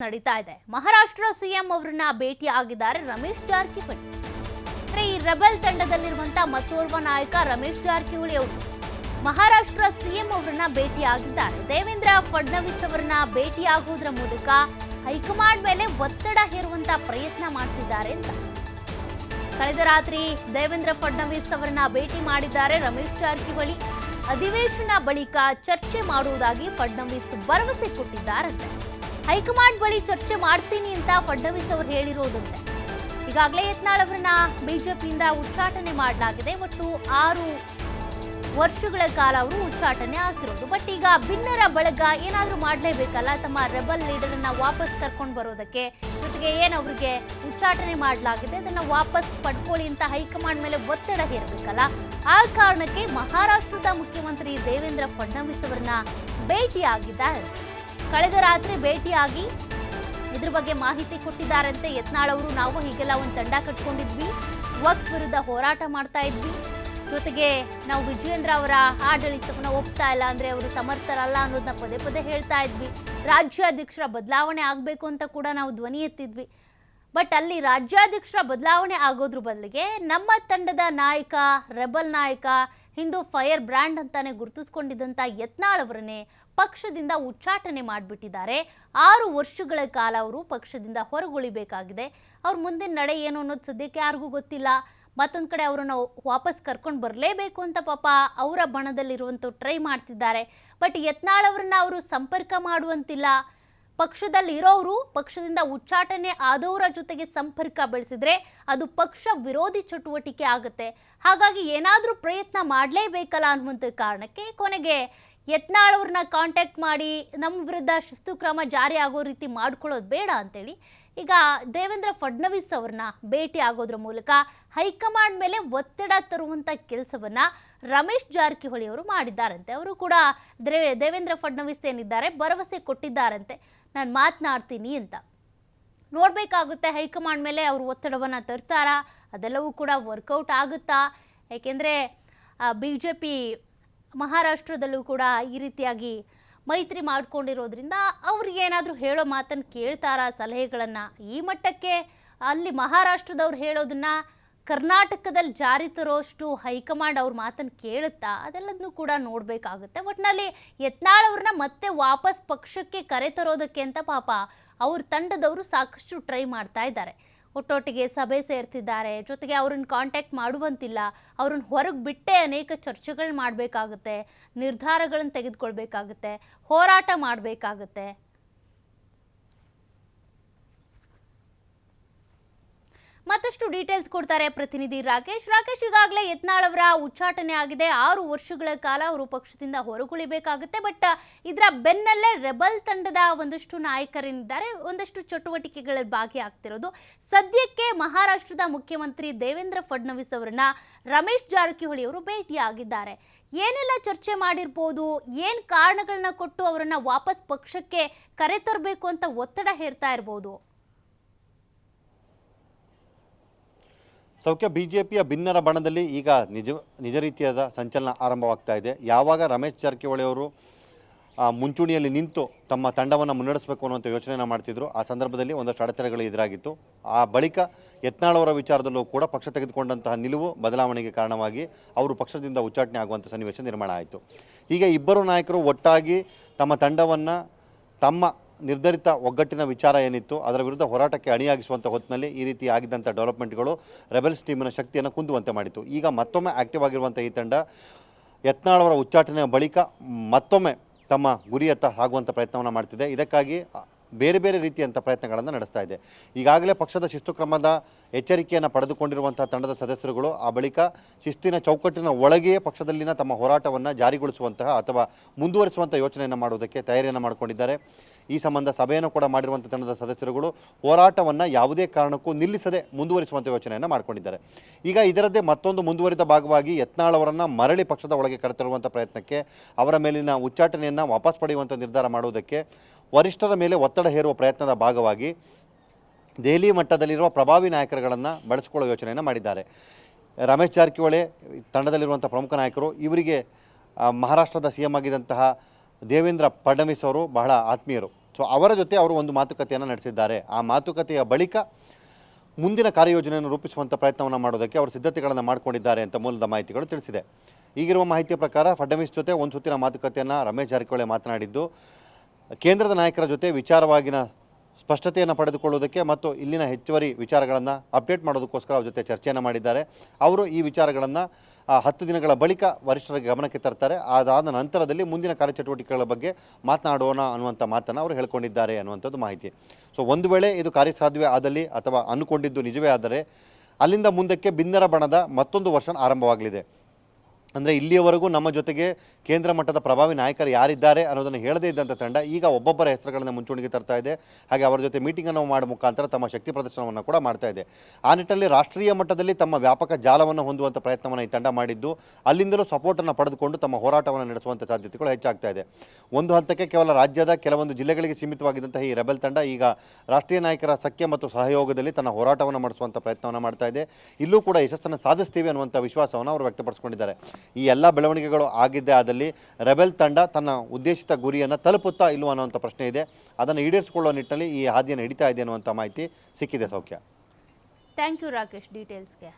ನಡೀತಾ ಇದೆ. ಮಹಾರಾಷ್ಟ್ರ ಸಿಎಂ ಅವರನ್ನ ಭೇಟಿ ಆಗಿದ್ದಾರೆ ರಮೇಶ್ ಜಾರಕಿಹೊಳಿ. ಈ ರೆಬೆಲ್ ತಂಡದಲ್ಲಿರುವಂತಹ ಮತ್ತೋರ್ವ ನಾಯಕ ರಮೇಶ್ ಜಾರಕಿಹೊಳಿ ಅವರು ಮಹಾರಾಷ್ಟ್ರ ಸಿಎಂ ಅವರನ್ನ ಭೇಟಿ ಆಗಿದ್ದಾರೆ. ದೇವೇಂದ್ರ ಫಡ್ನವೀಸ್ ಅವರನ್ನ ಭೇಟಿ ಆಗುವುದರ ಮೂಲಕ ಹೈಕಮಾಂಡ್ ಮೇಲೆ ಒತ್ತಡ ಹೇರುವಂತ ಪ್ರಯತ್ನ ಮಾಡ್ತಿದ್ದಾರೆ ಅಂತ ಕಳೆದ ರಾತ್ರಿ ದೇವೇಂದ್ರ ಫಡ್ನವೀಸ್ ಅವರನ್ನ ಭೇಟಿ ಮಾಡಿದ್ದಾರೆ ರಮೇಶ್ ಜಾರಕಿಹೊಳಿ. ಅಧಿವೇಶನ ಬಳಿಕ ಚರ್ಚೆ ಮಾಡುವುದಾಗಿ ಫಡ್ನವೀಸ್ ಭರವಸೆ ಕೊಟ್ಟಿದ್ದಾರಂತೆ. ಹೈಕಮಾಂಡ್ ಬಳಿ ಚರ್ಚೆ ಮಾಡ್ತೀನಿ ಅಂತ ಫಡ್ನವೀಸ್ ಅವರು ಹೇಳಿರೋದಂತೆ. ಈಗಾಗಲೇ ಯತ್ನಾಳ್ ಅವರನ್ನ ಬಿಜೆಪಿಯಿಂದ ಉಚ್ಚಾಟನೆ ಮಾಡಲಾಗಿದೆ. ಒಟ್ಟು 6 ವರ್ಷಗಳ ಕಾಲ ಅವರು ಉಚ್ಚಾಟನೆ ಆಗಿರೋದು. ಬಟ್ ಈಗ ಭಿನ್ನರ ಬಳಗ ಏನಾದರೂ ಮಾಡಲೇಬೇಕಲ್ಲ, ತಮ್ಮ ರೆಬಲ್ ಲೀಡರ್ ಅನ್ನ ವಾಪಸ್ ಕರ್ಕೊಂಡು ಬರೋದಕ್ಕೆ. ಜೊತೆಗೆ ಅವರಿಗೆ ಉಚ್ಚಾಟನೆ ಮಾಡಲಾಗಿದೆ, ಅದನ್ನ ವಾಪಸ್ ಪಡ್ಕೊಳ್ಳಿ ಅಂತ ಹೈಕಮಾಂಡ್ ಮೇಲೆ ಒತ್ತಡ ಹೇರಬೇಕಲ್ಲ. ಆ ಕಾರಣಕ್ಕೆ ಮಹಾರಾಷ್ಟ್ರದ ಮುಖ್ಯಮಂತ್ರಿ ದೇವೇಂದ್ರ ಫಡ್ನವೀಸ್ ಅವರನ್ನ ಭೇಟಿಯಾಗಿದ್ದಾರೆ. ಕಳೆದ ರಾತ್ರಿ ಭೇಟಿಯಾಗಿ ಇದ್ರ ಬಗ್ಗೆ ಮಾಹಿತಿ ಕೊಟ್ಟಿದ್ದಾರಂತೆ. ಯತ್ನಾಳ್ ಅವರು ನಾವು ಹೀಗೆಲ್ಲ ಒಂದು ತಂಡ ಕಟ್ಕೊಂಡಿದ್ವಿ, ವಕ್ಫ್ ವಿರುದ್ಧ ಹೋರಾಟ ಮಾಡ್ತಾ ಇದ್ವಿ, ಜೊತೆಗೆ ನಾವು ವಿಜಯೇಂದ್ರ ಅವರ ಆಡಳಿತವನ್ನ ಒಪ್ತಾ ಇಲ್ಲ, ಅಂದ್ರೆ ಅವರು ಸಮರ್ಥರಲ್ಲ ಅನ್ನೋದನ್ನ ಪದೇ ಪದೇ ಹೇಳ್ತಾ ಇದ್ವಿ. ರಾಜ್ಯಾಧ್ಯಕ್ಷರ ಬದಲಾವಣೆ ಆಗಬೇಕು ಅಂತ ಕೂಡ ನಾವು ಧ್ವನಿ ಎತ್ತಿದ್ವಿ. ಬಟ್ ಅಲ್ಲಿ ರಾಜ್ಯಾಧ್ಯಕ್ಷರ ಬದಲಾವಣೆ ಆಗೋದ್ರ ಬದಲಿಗೆ ನಮ್ಮ ತಂಡದ ನಾಯಕ, ರೆಬಲ್ ನಾಯಕ, ಹಿಂದೂ ಫೈರ್ ಬ್ರ್ಯಾಂಡ್ ಅಂತಾನೆ ಗುರುತಿಸ್ಕೊಂಡಿದ್ದಂಥ ಯತ್ನಾಳ್ ಅವರನ್ನೇ ಪಕ್ಷದಿಂದ ಉಚ್ಚಾಟನೆ ಮಾಡಿಬಿಟ್ಟಿದ್ದಾರೆ. 6 ವರ್ಷಗಳ ಕಾಲ ಅವರು ಪಕ್ಷದಿಂದ ಹೊರಗುಳಿಬೇಕಾಗಿದೆ. ಅವ್ರ ಮುಂದಿನ ನಡೆ ಏನು ಅನ್ನೋದು ಸದ್ಯಕ್ಕೆ ಯಾರಿಗೂ ಗೊತ್ತಿಲ್ಲ. ಮತ್ತೊಂದು ಕಡೆ ಅವರನ್ನು ವಾಪಸ್ ಕರ್ಕೊಂಡು ಬರಲೇಬೇಕು ಅಂತ ಪಾಪ ಅವರ ಬಣದಲ್ಲಿರುವಂಥವ್ರು ಟ್ರೈ ಮಾಡ್ತಿದ್ದಾರೆ. ಬಟ್ ಯತ್ನಾಳ್ ಅವರನ್ನ ಅವರು ಸಂಪರ್ಕ ಮಾಡುವಂತಿಲ್ಲ. ಪಕ್ಷದಲ್ಲಿ ಇರೋರು ಪಕ್ಷದಿಂದ ಉಚ್ಚಾಟನೆ ಆದವರ ಜೊತೆಗೆ ಸಂಪರ್ಕ ಬೆಳೆಸಿದ್ರೆ ಅದು ಪಕ್ಷ ವಿರೋಧಿ ಚಟುವಟಿಕೆ ಆಗುತ್ತೆ. ಹಾಗಾಗಿ ಏನಾದರೂ ಪ್ರಯತ್ನ ಮಾಡಲೇಬೇಕಲ್ಲ ಅನ್ನುವಂಥ ಕಾರಣಕ್ಕೆ ಕೊನೆಗೆ ಯತ್ನಾಳ್ ಅವ್ರನ್ನ ಕಾಂಟ್ಯಾಕ್ಟ್ ಮಾಡಿ ನಮ್ಮ ವಿರುದ್ಧ ಶಿಸ್ತು ಕ್ರಮ ಜಾರಿ ಆಗೋ ರೀತಿ ಮಾಡ್ಕೊಳ್ಳೋದು ಬೇಡ ಅಂತೇಳಿ ಈಗ ದೇವೇಂದ್ರ ಫಡ್ನವೀಸ್ ಅವ್ರನ್ನ ಭೇಟಿ ಆಗೋದ್ರ ಮೂಲಕ ಹೈಕಮಾಂಡ್ ಮೇಲೆ ಒತ್ತಡ ತರುವಂಥ ಕೆಲಸವನ್ನ ರಮೇಶ್ ಜಾರಕಿಹೊಳಿ ಅವರು ಮಾಡಿದ್ದಾರಂತೆ. ಅವರು ಕೂಡ ದೇವೇಂದ್ರ ಫಡ್ನವೀಸ್ ಏನಿದ್ದಾರೆ ಭರವಸೆ ಕೊಟ್ಟಿದ್ದಾರಂತೆ, ನಾನು ಮಾತನಾಡ್ತೀನಿ ಅಂತ. ನೋಡಬೇಕಾಗುತ್ತೆ ಹೈಕಮಾಂಡ್ ಮೇಲೆ ಅವರು ಒತ್ತಡವನ್ನು ತರ್ತಾರಾ, ಅದೆಲ್ಲವೂ ಕೂಡ ವರ್ಕೌಟ್ ಆಗುತ್ತಾ. ಏಕೆಂದರೆ BJP ಮಹಾರಾಷ್ಟ್ರದಲ್ಲೂ ಕೂಡ ಈ ರೀತಿಯಾಗಿ ಮೈತ್ರಿ ಮಾಡ್ಕೊಂಡಿರೋದ್ರಿಂದ ಅವ್ರಿಗೆ ಏನಾದರೂ ಹೇಳೋ ಮಾತನ್ನು ಕೇಳ್ತಾರಾ, ಸಲಹೆಗಳನ್ನು. ಈ ಮಟ್ಟಕ್ಕೆ ಅಲ್ಲಿ ಮಹಾರಾಷ್ಟ್ರದವ್ರು ಹೇಳೋದನ್ನ ಕರ್ನಾಟಕದಲ್ಲಿ ಜಾರಿ ತರೋಷ್ಟು ಹೈಕಮಾಂಡ್ ಅವ್ರ ಮಾತನ್ನು ಕೇಳುತ್ತಾ, ಅದೆಲ್ಲದನ್ನೂ ಕೂಡ ನೋಡಬೇಕಾಗುತ್ತೆ. ಒಟ್ಟಿನಲ್ಲಿ ಯತ್ನಾಳ್ ಅವ್ರನ್ನ ಮತ್ತೆ ವಾಪಸ್ ಪಕ್ಷಕ್ಕೆ ಕರೆ ತರೋದಕ್ಕೆ ಅಂತ ಪಾಪ ಅವ್ರ ತಂಡದವರು ಸಾಕಷ್ಟು ಟ್ರೈ ಮಾಡ್ತಾ ಇದ್ದಾರೆ. ಒಟ್ಟೊಟ್ಟಿಗೆ ಸಭೆ ಸೇರ್ತಿದ್ದಾರೆ, ಜೊತೆಗೆ ಅವ್ರನ್ನ ಕಾಂಟ್ಯಾಕ್ಟ್ ಮಾಡುವಂತಿಲ್ಲ. ಅವ್ರನ್ನ ಹೊರಗೆ ಬಿಟ್ಟೆ ಅನೇಕ ಚರ್ಚೆಗಳು ಮಾಡಬೇಕಾಗುತ್ತೆ, ನಿರ್ಧಾರಗಳನ್ನು ತೆಗೆದುಕೊಳ್ಬೇಕಾಗುತ್ತೆ, ಹೋರಾಟ ಮಾಡಬೇಕಾಗುತ್ತೆ. ಮತ್ತಷ್ಟು ಡೀಟೇಲ್ಸ್ ಕೊಡ್ತಾರೆ ಪ್ರತಿನಿಧಿ ರಾಕೇಶ್. ಈಗಾಗಲೇ ಯತ್ನಾಳ್ ಅವರ ಉಚ್ಚಾಟನೆ ಆಗಿದೆ. 6 ವರ್ಷಗಳ ಕಾಲ ಅವರು ಪಕ್ಷದಿಂದ ಹೊರಗುಳಿಬೇಕಾಗುತ್ತೆ. ಬಟ್ ಇದರ ಬೆನ್ನಲ್ಲೇ ರೆಬಲ್ ತಂಡದ ಒಂದಷ್ಟು ನಾಯಕರೇನಿದ್ದಾರೆ, ಒಂದಷ್ಟು ಚಟುವಟಿಕೆಗಳಲ್ಲಿ ಭಾಗಿಯಾಗ್ತಿರೋದು. ಸದ್ಯಕ್ಕೆ ಮಹಾರಾಷ್ಟ್ರದ ಮುಖ್ಯಮಂತ್ರಿ ದೇವೇಂದ್ರ ಫಡ್ನವೀಸ್ ಅವರನ್ನ ರಮೇಶ್ ಜಾರಕಿಹೊಳಿ ಅವರು ಭೇಟಿಯಾಗಿದ್ದಾರೆ. ಏನೆಲ್ಲ ಚರ್ಚೆ ಮಾಡಿರ್ಬೋದು, ಏನು ಕಾರಣಗಳನ್ನ ಕೊಟ್ಟು ಅವರನ್ನ ವಾಪಸ್ ಪಕ್ಷಕ್ಕೆ ಕರೆ ತರಬೇಕು ಅಂತ ಒತ್ತಡ ಹೇರ್ತಾ ಇರ್ಬೋದು? ಸೌಖ್ಯ, ಬಿಜೆಪಿಯ ಭಿನ್ನರ ಬಣದಲ್ಲಿ ಈಗ ನಿಜ ರೀತಿಯಾದ ಸಂಚಲನ ಆರಂಭವಾಗ್ತಾ ಇದೆ. ಯಾವಾಗ ರಮೇಶ್ ಜಾರಕಿಹೊಳಿ ಅವರು ಮುಂಚೂಣಿಯಲ್ಲಿ ನಿಂತು ತಮ್ಮ ತಂಡವನ್ನು ಮುನ್ನಡೆಸಬೇಕು ಅನ್ನುವಂಥ ಯೋಚನೆಯನ್ನು ಮಾಡ್ತಿದ್ರು, ಆ ಸಂದರ್ಭದಲ್ಲಿ ಒಂದಷ್ಟು ಅಡೆತಡೆಗಳು ಎದುರಾಗಿತ್ತು. ಆ ಬಳಿಕ ಯತ್ನಾಳ್ ಅವರ ವಿಚಾರದಲ್ಲೂ ಕೂಡ ಪಕ್ಷ ತೆಗೆದುಕೊಂಡಂತಹ ನಿಲುವು ಬದಲಾವಣೆಗೆ ಕಾರಣವಾಗಿ ಅವರು ಪಕ್ಷದಿಂದ ಉಚ್ಚಾಟನೆ ಆಗುವಂಥ ಸನ್ನಿವೇಶ ನಿರ್ಮಾಣ ಆಯಿತು. ಈಗ ಇಬ್ಬರು ನಾಯಕರು ಒಟ್ಟಾಗಿ ತಮ್ಮ ತಂಡವನ್ನು ತಮ್ಮ ನಿರ್ಧರಿತ ಒಗ್ಗಟ್ಟಿನ ವಿಚಾರ ಏನಿತ್ತು ಅದರ ವಿರುದ್ಧ ಹೋರಾಟಕ್ಕೆ ಅಣಿಯಾಗಿಸುವಂಥ ಹೊತ್ತಿನಲ್ಲಿ ಈ ರೀತಿ ಆಗಿದ್ದಂಥ ಡೆವಲಪ್ಮೆಂಟ್ಗಳು ರೆಬೆಲ್ಸ್ ಟೀಮಿನ ಶಕ್ತಿಯನ್ನು ಕುಂದುವಂತೆ ಮಾಡಿತು. ಈಗ ಮತ್ತೊಮ್ಮೆ ಆಕ್ಟಿವ್ ಆಗಿರುವಂಥ ಈ ತಂಡ ಯತ್ನಾಳ್ ಅವರ ಉಚ್ಚಾಟನೆಯ ಬಳಿಕ ಮತ್ತೊಮ್ಮೆ ತಮ್ಮ ಗುರಿಯತ್ತ ಆಗುವಂಥ ಪ್ರಯತ್ನವನ್ನು ಮಾಡ್ತಿದೆ. ಇದಕ್ಕಾಗಿ ಬೇರೆ ಬೇರೆ ರೀತಿಯಂಥ ಪ್ರಯತ್ನಗಳನ್ನು ನಡೆಸ್ತಾ ಇದೆ. ಈಗಾಗಲೇ ಪಕ್ಷದ ಶಿಸ್ತು ಕ್ರಮದ ಎಚ್ಚರಿಕೆಯನ್ನು ಪಡೆದುಕೊಂಡಿರುವಂಥ ತಂಡದ ಸದಸ್ಯರುಗಳು ಆ ಬಳಿಕ ಶಿಸ್ತಿನ ಚೌಕಟ್ಟಿನ ಒಳಗೆಯೇ ಪಕ್ಷದಲ್ಲಿನ ತಮ್ಮ ಹೋರಾಟವನ್ನು ಜಾರಿಗೊಳಿಸುವಂತಹ ಅಥವಾ ಮುಂದುವರಿಸುವಂಥ ಯೋಚನೆಯನ್ನು ಮಾಡುವುದಕ್ಕೆ ತಯಾರಿಯನ್ನು ಮಾಡಿಕೊಂಡಿದ್ದಾರೆ. ಈ ಸಂಬಂಧ ಸಭೆಯನ್ನು ಕೂಡ ಮಾಡಿರುವಂಥ ತಂಡದ ಸದಸ್ಯರುಗಳು ಹೋರಾಟವನ್ನು ಯಾವುದೇ ಕಾರಣಕ್ಕೂ ನಿಲ್ಲಿಸದೆ ಮುಂದುವರಿಸುವಂಥ ಯೋಚನೆಯನ್ನು ಮಾಡಿಕೊಂಡಿದ್ದಾರೆ. ಈಗ ಇದರದ್ದೇ ಮತ್ತೊಂದು ಮುಂದುವರಿದ ಭಾಗವಾಗಿ ಯತ್ನಾಳ್ ಅವರನ್ನು ಮರಳಿ ಪಕ್ಷದ ಒಳಗೆ ಕರೆತರುವಂಥ ಪ್ರಯತ್ನಕ್ಕೆ, ಅವರ ಮೇಲಿನ ಉಚ್ಚಾಟನೆಯನ್ನು ವಾಪಸ್ ಪಡೆಯುವಂಥ ನಿರ್ಧಾರ ಮಾಡುವುದಕ್ಕೆ ವರಿಷ್ಠರ ಮೇಲೆ ಒತ್ತಡ ಹೇರುವ ಪ್ರಯತ್ನದ ಭಾಗವಾಗಿ ದೆಹಲಿ ಮಟ್ಟದಲ್ಲಿರುವ ಪ್ರಭಾವಿ ನಾಯಕರುಗಳನ್ನು ಬಳಸಿಕೊಳ್ಳೋ ಯೋಚನೆಯನ್ನು ಮಾಡಿದ್ದಾರೆ. ರಮೇಶ್ ಜಾರಕಿಹೊಳಿ ತಂಡದಲ್ಲಿರುವಂಥ ಪ್ರಮುಖ ನಾಯಕರು. ಇವರಿಗೆ ಮಹಾರಾಷ್ಟ್ರದ CM ಆಗಿದ್ದಂತಹ ದೇವೇಂದ್ರ ಫಡ್ನವೀಸ್ ಅವರು ಬಹಳ ಆತ್ಮೀಯರು. ಸೊ ಅವರ ಜೊತೆ ಅವರು ಒಂದು ಮಾತುಕತೆಯನ್ನು ನಡೆಸಿದ್ದಾರೆ. ಆ ಮಾತುಕತೆಯ ಬಳಿಕ ಮುಂದಿನ ಕಾರ್ಯಯೋಜನೆಯನ್ನು ರೂಪಿಸುವಂಥ ಪ್ರಯತ್ನವನ್ನು ಮಾಡೋದಕ್ಕೆ ಅವರು ಸಿದ್ಧತೆಗಳನ್ನು ಮಾಡಿಕೊಂಡಿದ್ದಾರೆ ಅಂತ ಮೂಲದ ಮಾಹಿತಿಗಳು ತಿಳಿಸಿದೆ. ಈಗಿರುವ ಮಾಹಿತಿಯ ಪ್ರಕಾರ ಫಡ್ನವೀಸ್ ಜೊತೆ ಒಂದು ಸುತ್ತಿನ ಮಾತುಕತೆಯನ್ನು ರಮೇಶ್ ಜಾರಕಿಹೊಳಿ ಮಾತನಾಡಿದ್ದು, ಕೇಂದ್ರದ ನಾಯಕರ ಜೊತೆ ವಿಚಾರವಾಗಿನ ಸ್ಪಷ್ಟತೆಯನ್ನು ಪಡೆದುಕೊಳ್ಳುವುದಕ್ಕೆ ಮತ್ತು ಇಲ್ಲಿನ ಹೆಚ್ಚುವರಿ ವಿಚಾರಗಳನ್ನು ಅಪ್ಡೇಟ್ ಮಾಡೋದಕ್ಕೋಸ್ಕರ ಅವ್ರ ಜೊತೆ ಚರ್ಚೆಯನ್ನು ಮಾಡಿದ್ದಾರೆ. ಅವರು ಈ ವಿಚಾರಗಳನ್ನು 10 ದಿನಗಳ ಬಳಿಕ ವರಿಷ್ಠರ ಗಮನಕ್ಕೆ ತರ್ತಾರೆ. ಅದಾದ ನಂತರದಲ್ಲಿ ಮುಂದಿನ ಕಾರ್ಯಚಟುವಟಿಕೆಗಳ ಬಗ್ಗೆ ಮಾತನಾಡೋಣ ಅನ್ನುವಂಥ ಮಾತನ್ನು ಅವರು ಹೇಳ್ಕೊಂಡಿದ್ದಾರೆ ಅನ್ನುವಂಥದ್ದು ಮಾಹಿತಿ. ಸೊ ಒಂದು ವೇಳೆ ಇದು ಕಾರ್ಯಸಾಧ್ಯವೇ ಆದಲ್ಲಿ ಅಥವಾ ಅಂದುಕೊಂಡಿದ್ದು ನಿಜವೇ ಆದರೆ ಅಲ್ಲಿಂದ ಮುಂದಕ್ಕೆ ಭಿನ್ನರ ಬಣದ ಮತ್ತೊಂದು ವರ್ಷ ಆರಂಭವಾಗಲಿದೆ. ಅಂದರೆ ಇಲ್ಲಿಯವರೆಗೂ ನಮ್ಮ ಜೊತೆಗೆ ಕೇಂದ್ರ ಮಟ್ಟದ ಪ್ರಭಾವಿ ನಾಯಕರು ಯಾರಿದ್ದಾರೆ ಅನ್ನೋದನ್ನು ಹೇಳದೇ ಇದ್ದಂಥ ತಂಡ ಈಗ ಒಬ್ಬೊಬ್ಬರ ಹೆಸರುಗಳನ್ನು ಮುಂಚೂಣಿಗೆ ತರ್ತಾ ಇದೆ. ಹಾಗೆ ಅವರ ಜೊತೆ ಮೀಟಿಂಗನ್ನು ಮಾಡುವ ಮುಖಾಂತರ ತಮ್ಮ ಶಕ್ತಿ ಪ್ರದರ್ಶನವನ್ನು ಕೂಡ ಮಾಡ್ತಾ ಇದೆ. ಆ ನಿಟ್ಟಿನಲ್ಲಿ ರಾಷ್ಟ್ರೀಯ ಮಟ್ಟದಲ್ಲಿ ತಮ್ಮ ವ್ಯಾಪಕ ಜಾಲವನ್ನು ಹೊಂದುವಂಥ ಪ್ರಯತ್ನವನ್ನು ಈ ತಂಡ ಮಾಡಿದ್ದು, ಅಲ್ಲಿಂದಲೂ ಸಪೋರ್ಟನ್ನು ಪಡೆದುಕೊಂಡು ತಮ್ಮ ಹೋರಾಟವನ್ನು ನಡೆಸುವಂಥ ಸಾಧ್ಯತೆಗಳು ಹೆಚ್ಚಾಗ್ತಾ ಇದೆ. ಒಂದು ಹಂತಕ್ಕೆ ಕೇವಲ ರಾಜ್ಯದ ಕೆಲವೊಂದು ಜಿಲ್ಲೆಗಳಿಗೆ ಸೀಮಿತವಾಗಿದ್ದಂತಹ ಈ ರೆಬೆಲ್ ತಂಡ ಈಗ ರಾಷ್ಟ್ರೀಯ ನಾಯಕರ ಸಖ್ಯ ಮತ್ತು ಸಹಯೋಗದಲ್ಲಿ ತನ್ನ ಹೋರಾಟವನ್ನು ಮಾಡಿಸುವಂಥ ಪ್ರಯತ್ನವನ್ನು ಮಾಡ್ತಾ ಇದೆ. ಇಲ್ಲೂ ಕೂಡ ಯಶಸ್ಸನ್ನು ಸಾಧಿಸ್ತೀವಿ ಅನ್ನುವಂಥ ವಿಶ್ವಾಸವನ್ನು ಅವರು ವ್ಯಕ್ತಪಡಿಸಿಕೊಂಡಿದ್ದಾರೆ. ಈ ಎಲ್ಲ ಬೆಳವಣಿಗೆಗಳು ಆಗಿದ್ದೇ ಆದಲ್ಲಿ ರೆಬೆಲ್ ತಂಡ ತನ್ನ ಉದ್ದೇಶಿತ ಗುರಿಯನ್ನು ತಲುಪುತ್ತಾ ಇಲ್ಲವೋ ಅನ್ನುವಂಥ ಪ್ರಶ್ನೆ ಇದೆ. ಅದನ್ನು ಈಡೇರಿಸಿಕೊಳ್ಳುವ ನಿಟ್ಟಿನಲ್ಲಿ ಈ ಹಾದಿಯನ್ನು ಹಿಡಿತಾ ಇದೆ ಅನ್ನುವಂಥ ಮಾಹಿತಿ ಸಿಕ್ಕಿದೆ. ಸೌಖ್ಯ. Thank you Rakesh ಡೀಟೇಲ್ಸ್ಗೆ.